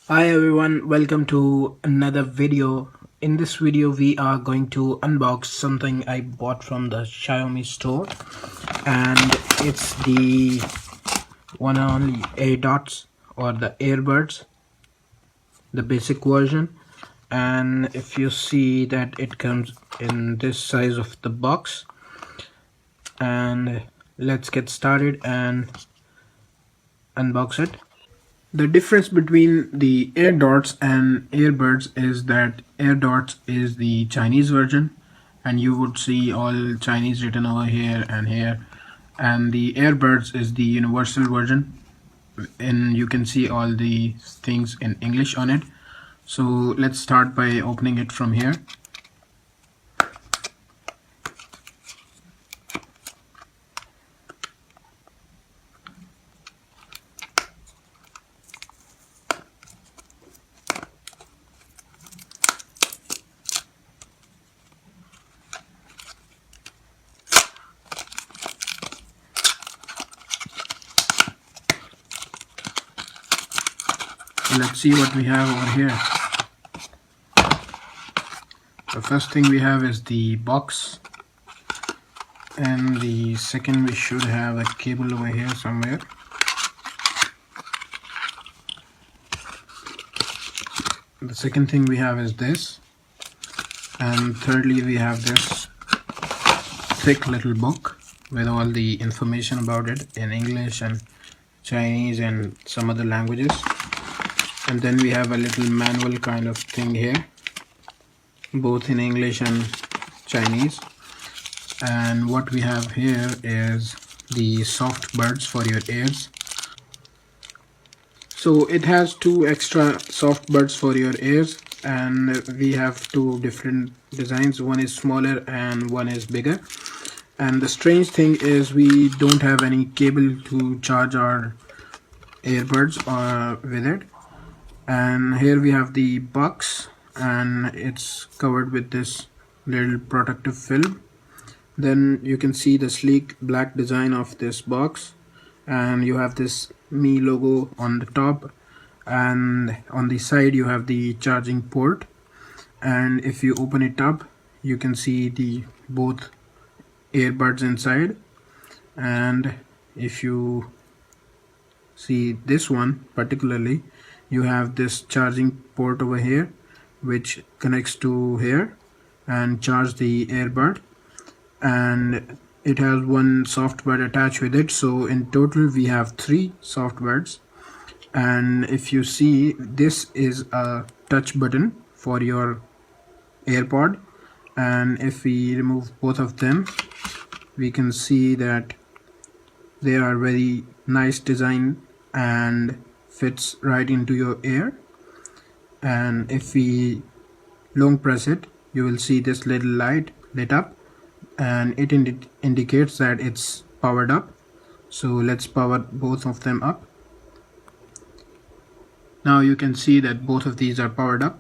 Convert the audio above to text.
Hi everyone, welcome to another video. In this video we are going to unbox something I bought from the Xiaomi store, and it's the one and only airdots or the earbuds, the basic version. And if you see that it comes in this size of the box, and let's get started and unbox it. The difference between the AirDots and Earbuds is that AirDots is the Chinese version, and you would see all Chinese written over here and here, and the Earbuds is the universal version, and you can see all the things in English on it. So let's start by opening it from here. Let's see what we have over here. The first thing we have is the box, and the second we should have a cable over here somewhere. The second thing we have is this, and thirdly we have this thick little book with all the information about it in English and Chinese and some other languages. And then we have a little manual kind of thing here, both in English and Chinese. And what we have here is the soft buds for your ears. So it has two extra soft buds for your ears, and we have two different designs. One is smaller and one is bigger. And the strange thing is we don't have any cable to charge our earbuds with it. And here we have the box, and it's covered with this little protective film. Then you can see the sleek black design of this box, and you have this Mi logo on the top, and on the side you have the charging port. And if you open it up, you can see the both earbuds inside. And if you see this one particularly, you have this charging port over here which connects to here and charge the earbud, and it has one soft bud attached with it. So in total we have three soft buds. And if you see, this is a touch button for your AirPod, and if we remove both of them, we can see that they are very nice design and fits right into your ear. And if we long press it, you will see this little light lit up, and it indicates that it's powered up. So let's power both of them up. Now you can see that both of these are powered up.